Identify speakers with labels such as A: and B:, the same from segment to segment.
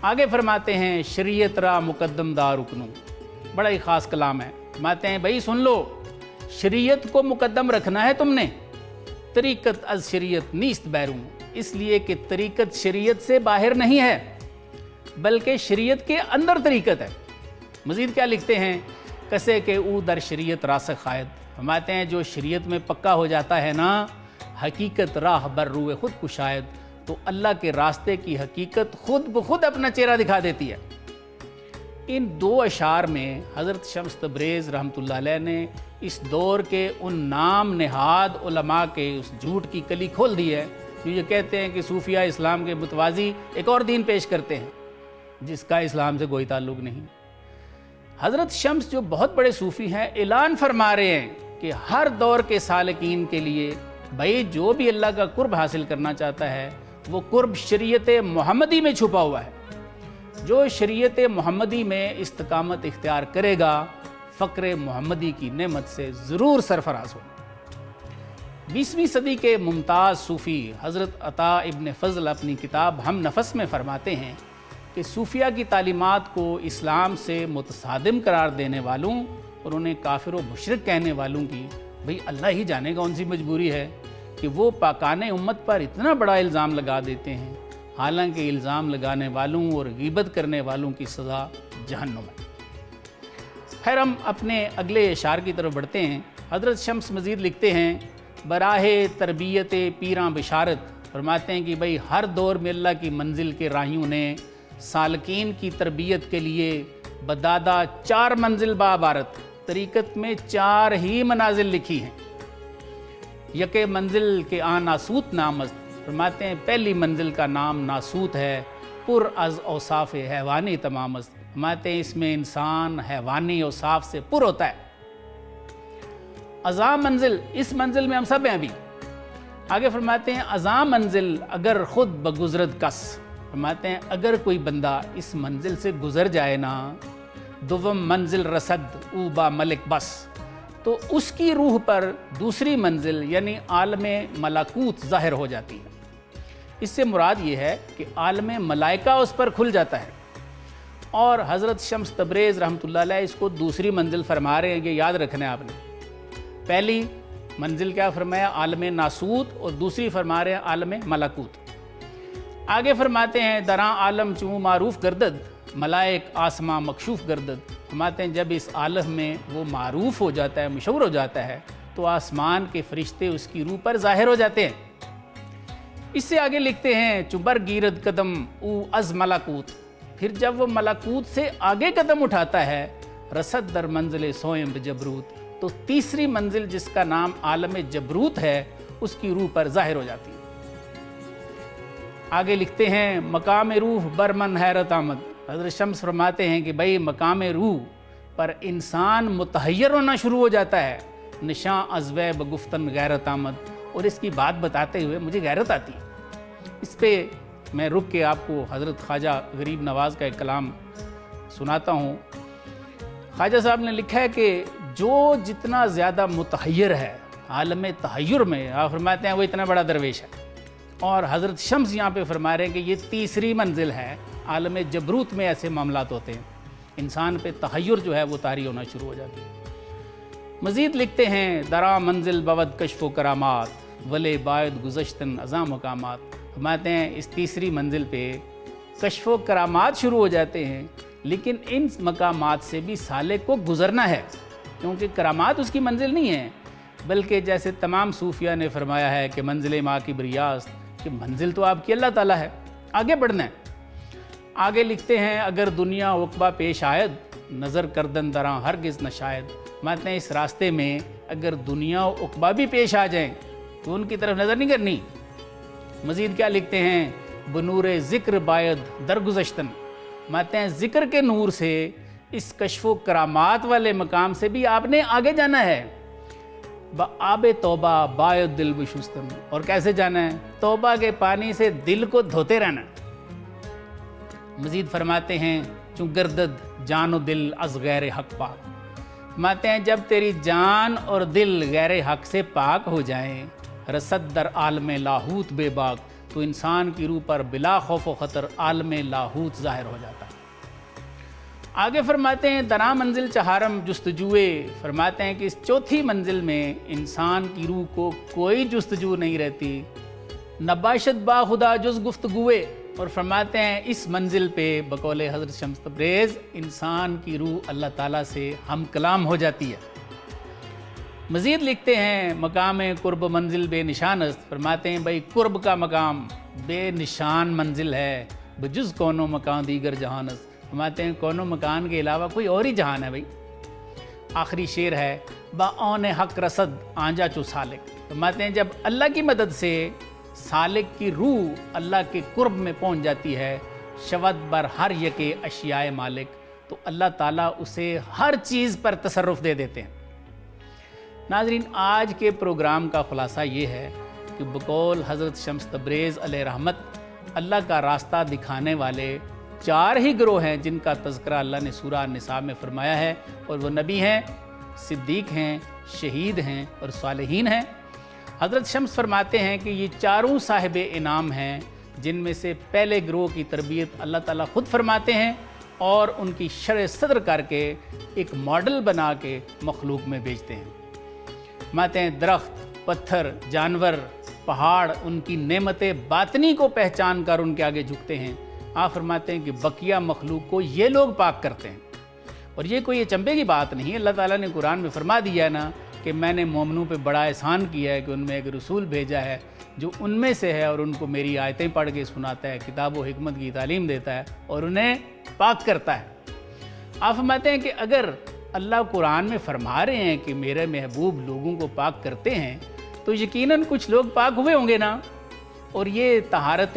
A: آگے فرماتے ہیں شریعت را مقدم دا رکنو، بڑا ہی خاص کلام ہے۔ فرماتے ہیں بھائی سن لو، شریعت کو مقدم رکھنا ہے تم نے، طریقت از شریعت نیست بیرون، اس لیے کہ طریقت شریعت سے باہر نہیں ہے بلکہ شریعت کے اندر طریقت ہے۔ مزید کیا لکھتے ہیں، کسے کہ او در شریعت راسخ آید، فرماتے ہیں جو شریعت میں پکا ہو جاتا ہے نا، حقیقت راہ بر روئے خود کشاید، تو اللہ کے راستے کی حقیقت خود بخود اپنا چہرہ دکھا دیتی ہے۔ ان دو اشعار میں حضرت شمس تبریز رحمۃ اللہ علیہ نے اس دور کے ان نام نہاد علماء کے اس جھوٹ کی کلی کھول دی ہے جو یہ کہتے ہیں کہ صوفیہ اسلام کے متوازی ایک اور دین پیش کرتے ہیں جس کا اسلام سے کوئی تعلق نہیں۔ حضرت شمس جو بہت بڑے صوفی ہیں، اعلان فرما رہے ہیں کہ ہر دور کے سالکین کے لیے بھائی جو بھی اللہ کا قرب حاصل کرنا چاہتا ہے وہ قرب شریعت محمدی میں چھپا ہوا ہے۔ جو شریعت محمدی میں استقامت اختیار کرے گا فقر محمدی کی نعمت سے ضرور سرفراز ہوگا۔ 20ویں صدی کے ممتاز صوفی حضرت عطا ابن فضل اپنی کتاب ہم نفس میں فرماتے ہیں کہ صوفیہ کی تعلیمات کو اسلام سے متصادم قرار دینے والوں اور انہیں کافر و مشرک کہنے والوں کی بھئی اللہ ہی جانے گا ان سی مجبوری ہے کہ وہ پاکان امت پر اتنا بڑا الزام لگا دیتے ہیں، حالانکہ الزام لگانے والوں اور غیبت کرنے والوں کی سزا جہنم ہے۔ خیر ہم اپنے اگلے اشعار کی طرف بڑھتے ہیں۔ حضرت شمس مزید لکھتے ہیں براہ تربیت پیراں بشارت، فرماتے ہیں کہ بھئی ہر دور میں اللہ کی منزل کے راہیوں نے سالکین کی تربیت کے لیے بدادہ 4 منزل بابارت، طریقت میں 4 ہی منازل لکھی ہیں۔ یک منزل کے آن ناسوت نامست، فرماتے ہیں پہلی منزل کا نام ناسوت ہے، پر از اوصاف حیوانی تمام است، فرماتے ہیں اس میں انسان حیوانی اوصاف سے پر ہوتا ہے۔ ازاں منزل، اس منزل میں ہم سب ہیں ابھی۔ آگے فرماتے ہیں ازاں منزل اگر خود بگزرد کس، فرماتے ہیں اگر کوئی بندہ اس منزل سے گزر جائے نا، دوم منزل رسد او با ملک بس، تو اس کی روح پر دوسری منزل یعنی عالم ملکوت ظاہر ہو جاتی ہے۔ اس سے مراد یہ ہے کہ عالم ملائکہ اس پر کھل جاتا ہے۔ اور حضرت شمس تبریز رحمۃ اللہ علیہ اس کو دوسری منزل فرما رہے ہیں، یہ یاد رکھنا ہے آپ نے۔ پہلی منزل کیا فرمایا، عالم ناسوت، اور دوسری فرما رہے ہیں عالم ملکوت۔ آگے فرماتے ہیں دراں عالم چوں معروف گردد، ملائک آسماں مکشوف گردد، فرماتے ہیں جب اس عالم میں وہ معروف ہو جاتا ہے، مشہور ہو جاتا ہے، تو آسمان کے فرشتے اس کی روح پر ظاہر ہو جاتے ہیں۔ اس سے آگے لکھتے ہیں چبر گیرد قدم او از ملکوت، پھر جب وہ ملکوت سے آگے قدم اٹھاتا ہے، رسد در منزل سوئم بجبروت، تو تیسری منزل جس کا نام عالم جبروت ہے اس کی روح پر ظاہر ہو جاتی ہے۔ آگے لکھتے ہیں مقام روح برمن حیرت آمد، حضرت شمس فرماتے ہیں کہ بھئی مقام روح پر انسان متحیر ہونا شروع ہو جاتا ہے، نشاں ازوے بگفتن غیرت آمد، اور اس کی بات بتاتے ہوئے مجھے غیرت آتی ہے۔ اس پہ میں رک کے آپ کو حضرت خواجہ غریب نواز کا ایک کلام سناتا ہوں۔ خواجہ صاحب نے لکھا ہے کہ جو جتنا زیادہ متحیر ہے عالم تحیر میں، آپ فرماتے ہیں وہ اتنا بڑا درویش ہے۔ اور حضرت شمس یہاں پہ فرما رہے ہیں کہ یہ تیسری منزل ہے، عالم جبروت میں ایسے معاملات ہوتے ہیں، انسان پہ تحیر جو ہے وہ طاری ہونا شروع ہو جاتی ہے۔ مزید لکھتے ہیں دراں منزل بود کشف و کرامات، ولے باید گزشتن ازاں مقامات، فرماتے ہیں اس تیسری منزل پہ کشف و کرامات شروع ہو جاتے ہیں، لیکن ان مقامات سے بھی سالک کو گزرنا ہے، کیونکہ کرامات اس کی منزل نہیں ہے، بلکہ جیسے تمام صوفیہ نے فرمایا ہے کہ منزل ماں کی بریاست، کہ منزل تو آپ کی اللہ تعالیٰ ہے، آگے بڑھنا ہے۔ آگے لکھتے ہیں اگر دنیا عقبہ پیش آید، نظر کردن دراں ہرگز نہ شاید، فرماتے ہیں اس راستے میں اگر دنیا و عقبہ بھی پیش آ جائیں تو ان کی طرف نظر نہیں کرنی۔ مزید کیا لکھتے ہیں بنور ذکر باید درگزشتن، فرماتے ہیں ذکر کے نور سے اس کشف و کرامات والے مقام سے بھی آپ نے آگے جانا ہے۔ بآب توبہ باید دل بشستن، اور کیسے جانا ہے، توبہ کے پانی سے دل کو دھوتے رہنا۔ مزید فرماتے ہیں چوں گردد جان و دل از غیر حق پاک، فرماتے ہیں جب تیری جان اور دل غیر حق سے پاک ہو جائیں، رسد در عالم لاہوت بے باک، تو انسان کی روح پر بلا خوف و خطر عالم لاہوت ظاہر ہو جاتا ہے۔ آگے فرماتے ہیں درا منزل چہارم جستجوئے، فرماتے ہیں کہ اس چوتھی منزل میں انسان کی روح کو کوئی جستجو نہیں رہتی، نباشت با خدا جز گفتگوئے، اور فرماتے ہیں اس منزل پہ بقول حضرت شمس تبریز انسان کی روح اللہ تعالیٰ سے ہم کلام ہو جاتی ہے۔ مزید لکھتے ہیں مقام قرب منزل بے نشان است، فرماتے ہیں بھائی قرب کا مقام بے نشان منزل ہے، بجز کونو مکان دیگر جہان است، فرماتے ہیں کونو مکان کے علاوہ کوئی اور ہی جہان ہے بھائی۔ آخری شعر ہے با اون حق رسد آنجا چو سالک، فرماتے ہیں جب اللہ کی مدد سے سالک کی روح اللہ کے قرب میں پہنچ جاتی ہے، شود بر ہر یکے اشیاء مالک، تو اللہ تعالیٰ اسے ہر چیز پر تصرف دے دیتے ہیں۔ ناظرین، آج کے پروگرام کا خلاصہ یہ ہے کہ بقول حضرت شمس تبریز علیہ رحمت اللہ کا راستہ دکھانے والے 4 ہی گروہ ہیں جن کا تذکرہ اللہ نے سورہ النساء میں فرمایا ہے، اور وہ نبی ہیں، صدیق ہیں، شہید ہیں اور صالحین ہیں۔ حضرت شمس فرماتے ہیں کہ یہ 4 صاحب انعام ہیں، جن میں سے پہلے گروہ کی تربیت اللہ تعالیٰ خود فرماتے ہیں اور ان کی شرح صدر کر کے ایک ماڈل بنا کے مخلوق میں بھیجتے ہیں۔ فرماتے ہیں درخت، پتھر، جانور، پہاڑ ان کی نعمت باطنی کو پہچان کر ان کے آگے جھکتے ہیں۔ آپ فرماتے ہیں کہ بقیہ مخلوق کو یہ لوگ پاک کرتے ہیں، اور یہ کوئی اچنبے کی بات نہیں ہے۔ اللہ تعالیٰ نے قرآن میں فرما دیا ہے نا کہ میں نے مومنوں پہ بڑا احسان کیا ہے کہ ان میں ایک رسول بھیجا ہے جو ان میں سے ہے اور ان کو میری آیتیں پڑھ کے سناتا ہے، کتاب و حکمت کی تعلیم دیتا ہے اور انہیں پاک کرتا ہے۔ آپ فرماتے ہیں کہ اگر اللہ قرآن میں فرما رہے ہیں کہ میرے محبوب لوگوں کو پاک کرتے ہیں تو یقیناً کچھ لوگ پاک ہوئے ہوں گے نا، اور یہ طہارت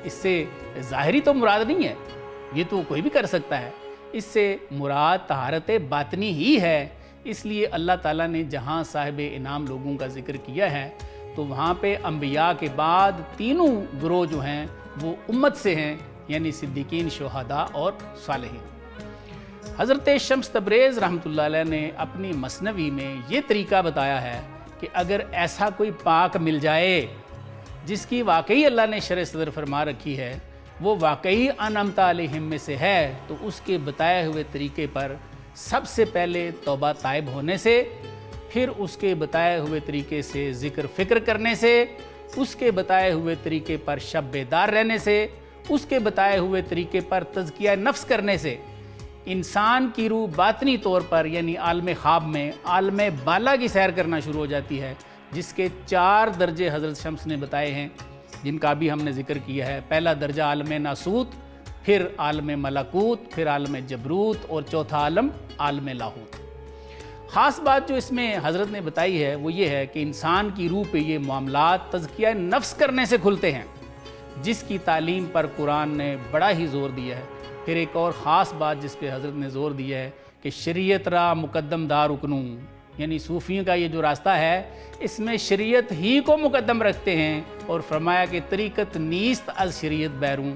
A: اس سے ظاہری تو مراد نہیں ہے، یہ تو کوئی بھی کر سکتا ہے، اس سے مراد طہارت باطنی ہی ہے۔ اس لیے اللہ تعالیٰ نے جہاں صاحب انعام لوگوں کا ذکر کیا ہے تو وہاں پہ انبیاء کے بعد 3 گروہ جو ہیں وہ امت سے ہیں، یعنی صدیقین، شہداء اور صالحین۔ حضرت شمس تبریز رحمۃ اللہ علیہ نے اپنی مثنوی میں یہ طریقہ بتایا ہے کہ اگر ایسا کوئی پاک مل جائے جس کی واقعی اللہ نے شرح صدر فرما رکھی ہے، وہ واقعی انعمت علیہم میں سے ہے، تو اس کے بتائے ہوئے طریقے پر سب سے پہلے توبہ طائب ہونے سے، پھر اس کے بتائے ہوئے طریقے سے ذکر فکر کرنے سے، اس کے بتائے ہوئے طریقے پر شب بیدار رہنے سے، اس کے بتائے ہوئے طریقے پر تزکیہ نفس کرنے سے انسان کی روح باطنی طور پر یعنی عالم خواب میں عالم بالا کی سیر کرنا شروع ہو جاتی ہے، جس کے 4 درجے حضرت شمس نے بتائے ہیں، جن کا بھی ہم نے ذکر کیا ہے۔ پہلا درجہ عالم ناسوت، پھر عالم ملکوت، پھر عالم جبروت، اور چوتھا عالم عالم لاہوت۔ خاص بات جو اس میں حضرت نے بتائی ہے وہ یہ ہے کہ انسان کی روح پہ یہ معاملات تزکیہ نفس کرنے سے کھلتے ہیں، جس کی تعلیم پر قرآن نے بڑا ہی زور دیا ہے۔ پھر ایک اور خاص بات جس پہ حضرت نے زور دیا ہے کہ شریعت را مقدم دار رکنوں، یعنی صوفیوں کا یہ جو راستہ ہے اس میں شریعت ہی کو مقدم رکھتے ہیں، اور فرمایا کہ طریقت نیست از شریعت بیرون،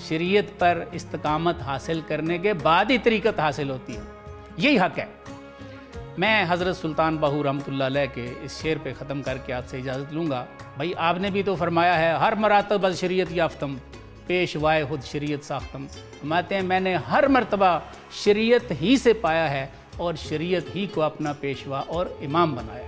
A: شریعت پر استقامت حاصل کرنے کے بعد ہی طریقت حاصل ہوتی ہے، یہی حق ہے۔ میں حضرت سلطان باہو رحمۃ اللہ علیہ کے اس شعر پہ ختم کر کے آپ سے اجازت لوں گا۔ بھائی آپ نے بھی تو فرمایا ہے ہر مراتب از شریعت یافتم، پیشوائے خود شریعت ساختم، فرماتے ہیں میں نے ہر مرتبہ شریعت ہی سے پایا ہے اور شریعت ہی کو اپنا پیشوا اور امام بنایا۔